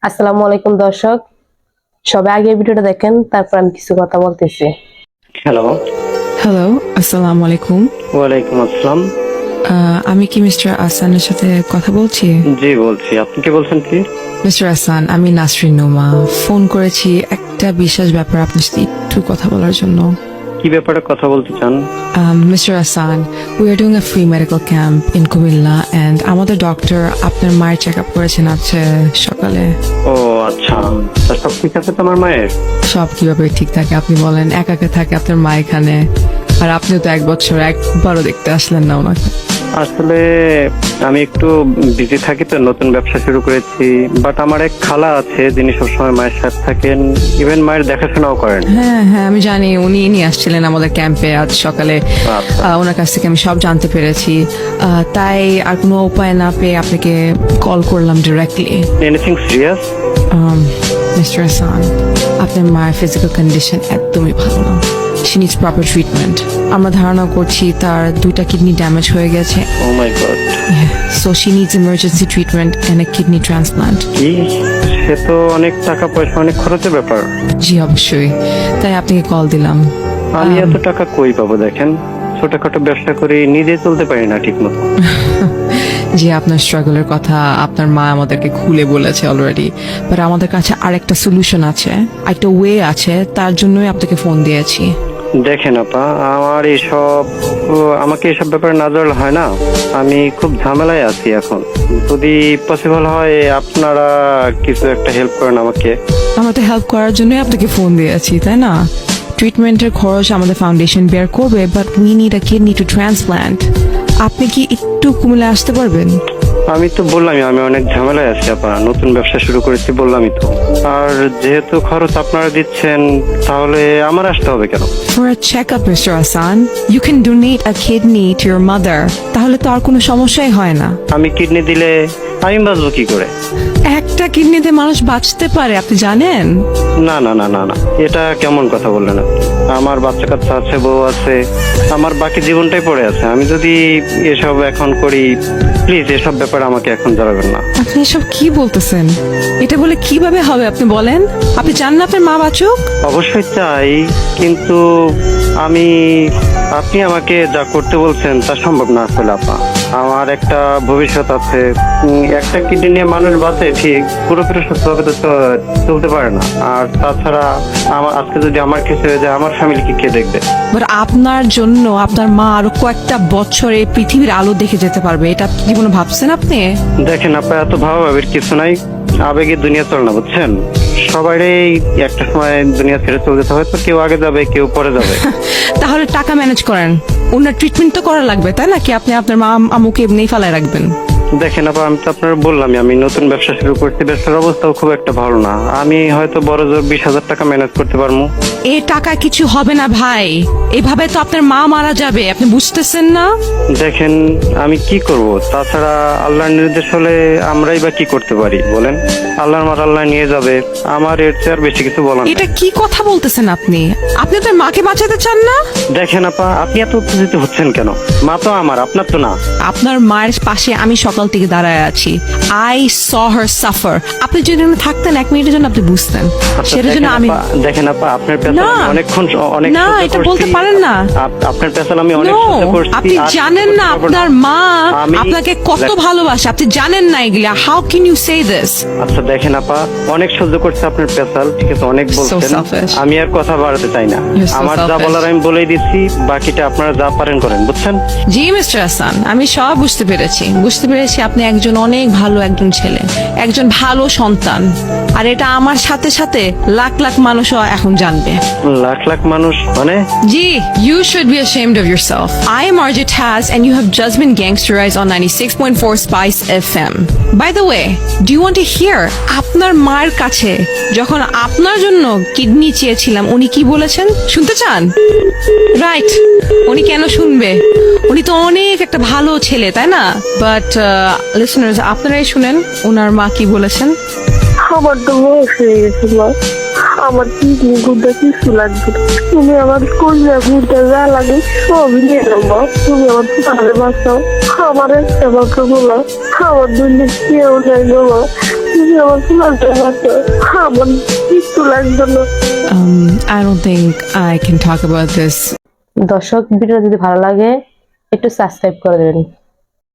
আসসালামু আলাইকুম দর্শক, সবাই আগে ভিডিওটা দেখেন, তারপর আমি কিছু কথা বলতেছি। হ্যালো। হ্যালো, আসসালামু আলাইকুম। ওয়ালাইকুম আসসালাম। আমি কি মিস্টার আসানের সাথে কথা বলছি? জি বলছি, আপনি কি বলছেন কি? মিস্টার আসান, আমি নাসরিন নোমা। ফোন করেছি একটা বিশেষ ব্যাপার আপনার সাথে একটু কথা বলার জন্য। কি ব্যাপারে কথা বলতে চান? Mister Ahsan, we are doing a free medical camp in Comilla and আমাদের ডক্টর আপনার মায়ের চেক আপ করেছেন আজকে সকালে। ও আচ্ছা, তা সব ঠিক আছে তোমার মায়ের? সব কিভাবে ঠিক থাকে আপনি বলেন? একা একা থাকে আপনার মা এখানে, আর আপনিও তো 1 বছর একবারও দেখতে আসলেন না ওনাকে। আসলে আমি একটু বিজি থাকি, তো নতুন ব্যবসা শুরু করেছি। বাট আমার এক খালা আছে যিনি সবসময় মায়ের সাথে থাকেন, ইভেন মায়ের দেখাশোনাও করেন। হ্যাঁ হ্যাঁ, আমি জানি উনি নিয়ে আসছিলেন আমাদের ক্যাম্পে আজ সকালে। আচ্ছা। ওনার কাছ থেকে আমি সব জানতে পেরেছি, তাই আর কোনো উপায় না পেয়ে আপনাকে কল করলাম directly. Anything serious? Mister Hasan, আপনার মায়ের ফিজিক্যাল কন্ডিশন একদমই ভালো না। She needs proper treatment. আমরা ধারণা করছি তার 2টা কিডনি ড্যামেজ হয়ে গেছে। Oh my god. So she needs emergency treatment and a kidney transplant. কি? সে তো অনেক টাকা পয়সা, অনেক খরচের ব্যাপার। জি অবশ্যই, তাই আপনাকে কল দিলাম। আমি এত টাকা কই পাবো? দেখেন, ছোটখাটো ব্যবসা করে নিজে চলতে পারি না ঠিক মতো। জি, আপনার স্ট্রাগলের কথা আপনার মা আমাদেরকে খুলে বলেছে অলরেডি, বাট আমাদের কাছে আরেকটা সলিউশন আছে, একটা ওয়ে আছে, তার জন্যই আপনাকে ফোন দিয়েছি। দেখেন আপা, আমাকে এসব ব্যাপারে না জানলে হয় না। আমি খুব ঝামেলায় আছি এখন। যদি পসিবল হয় আপনারা কিছু একটা হেল্প করেন আমাকে। আমরা তো হেল্প করার জন্যই আপনাকে ফোন দিয়েছি, তাই না? ট্রিটমেন্টের খরচ আমাদের ফাউন্ডেশন বেয়ার করবে, but we need a kidney to transplant. আপনি কি একটু কুমিল্লা আসতে পারবেন? আমি তো বললামই আমি অনেক ঝামেলায় আছি আপা, নতুন ব্যবসা শুরু করেছি বললামই তো। আর যেহেতু খরচ আপনারা দিচ্ছেন, তাহলে আমার আসতে হবে কেন? For a checkup, Mr. Hassan, you can donate a kidney to your mother. তাহলে তো আর কোনো সমস্যাই হয় না। আমি কিডনি দিলে আমি বাঁচবো কি করে? একটা কিডনিতে মানুষ বাঁচতে পারে, আপনি জানেন? না না না না না, এটা কেমন কথা বললেন আপনি? আমার বাচ্চা কাচ্চা আছে, বউ আছে, আমার বাকি জীবনটাই পড়ে আছে। আমি যদি এসব এখন করি, প্লিজ এসব ব্যাপারে আমাকে এখন জানাবেন না। আপনি এসব কি বলতেছেন? এটা বলে কিভাবে হবে আপনি বলেন? আপনি চান না আপনার মা বাঁচুক? অবশ্যই চাই, কিন্তু আপনি আমাকে যা করতে বলছেন তা সম্ভব না আসলে আপা। আমার একটা ভবিষ্যৎ আছে। একটা কিডনি নিয়ে মানুষ বাঁচে ঠিক, পুরোপুরি সুস্থভাবে তো চলতে পারে না। আর তাছাড়া আজকে যদি আমার কিছু হয়ে যায়, আমার ফ্যামিলিকে কে দেখবে? বাট আপনার জন্য আপনার মা আরো কয়েকটা বছর এই পৃথিবীর আলো দেখে যেতে পারবে, এটা জীবনে ভাবছেন আপনি? দেখেন আপা, এত ভাবাভাবির কিছু নাই। আবেগে দুনিয়া চলে না, বুঝছেন? সবারই একটা সময় দুনিয়া ছেড়ে চলে যেতে হয়, তো কেউ আগে যাবে, কেউ পরে যাবে। তাহলে টাকা ম্যানেজ করেন, ওনার ট্রিটমেন্ট তো করা লাগবে, তাই না? কি আপনি আপনার মা আমুকে এমনি ফালায় রাখবেন? দেখেন আপা, আমি তো আপনার বললামই আমি নতুন ব্যবসা শুরু করছি, ব্যবসার অবস্থাও খুব একটা ভালো না। আমি হয়তো বড় জোর 20,000 টাকা ম্যানেজ করতে পারবো। এই টাকা কিছু হবে না ভাই, এভাবে তো আপনার মা মারা যাবে, আপনি বুঝতেছেন না? দেখেন আমি কি করব? তাছাড়া আল্লাহর নির্দেশ হলে আমরাই বা কি করতে পারি বলেন? আল্লাহর মার আল্লাহ নিয়ে যাবে, আমার এর চেয়ে আর বেশি কিছু বলার এটা নেই। কি কথা বলতেছেন আপনি? আপনি আপনার মাকে বাঁচাতে চান না? দেখেন আপা, আপনি এত উত্তেজিত হচ্ছেন কেন? মা তো আমার, আপনার তো না। আপনার মায়ের পাশে আমি সকাল থেকে দাঁড়ায় আছি। I saw her suffer. আপনি যদি এখানে থাকতেন 1 মিনিটের জন্য আপনি বুঝতেন। আচ্ছা, সেটার জন্য আমি দেখেন আপা, আপনার পেছাল না। আমি অনেক না, সহ্য এটা করছি। বলতে পারেন না। আপনার পেছাল আমি অনেক No, সহ্য করছি। আপনি আর জানেন না আপনার মা আপনাকে কত ভালোবাসে, আপনি জানেন না এগুলা। How can you say this? আচ্ছা দেখেন আপা, অনেক সহ্য করছে আপনার পেশাল, ঠিক আছে, অনেক বলছেন। selfish. আমি আর কথা বাড়াতে চাই না। You're so আমার যা selfish. বলার আমি বলেই দিচ্ছি, বাকিটা আপনারা যা পারেন করেন, বুঝছেন? জি মিস্টার হাসান, আমি সব বুঝতে পেরেছি আপনি একজন অনেক ভালো একজন ছেলে, একজন ভালো সন্তান। আর এটা আমার সাথে সাথে লাখ লাখ মানুষও এখন জানবে। লাখ লাখ মানুষ মানে? জি, you should be ashamed of yourself. I am RJ Taz and you have just been gangsterized on 96.4 Spice FM. By the way, do you want to hear আপনার মায়ের কাছে যখন আপনার জন্য কিডনি চেয়েছিলাম উনি কি বলেছেন? শুনতে চান? রাইট, উনি কেন শুনবে? উনি তো অনেক একটা ভালো ছেলে, তাই না? বাট লিসনার্স, আপনারাই শুনেন ওনার মা কি বলেছেন। আমার তো বয়স হয়ে গেছে মা, আমার কিডনি গুড়টা কিছু লাগবে না। তুমি আমার কলিজা গুড়টা যা লাগে সবই নিয়ে নেবো। তুমি আমার পুরানো বাঁচাও, আমার একটা মাত্র বলো, আমার দুনিয়া কেউ নাই বাবা। তুমি আমার ফুলাটা বাঁচাও, আমার কিছু লাগবে না। I don't think I can talk about this. দর্শক ভিডিওটা যদি ভালো লাগে একটু সাবস্ক্রাইব করে দেবেন।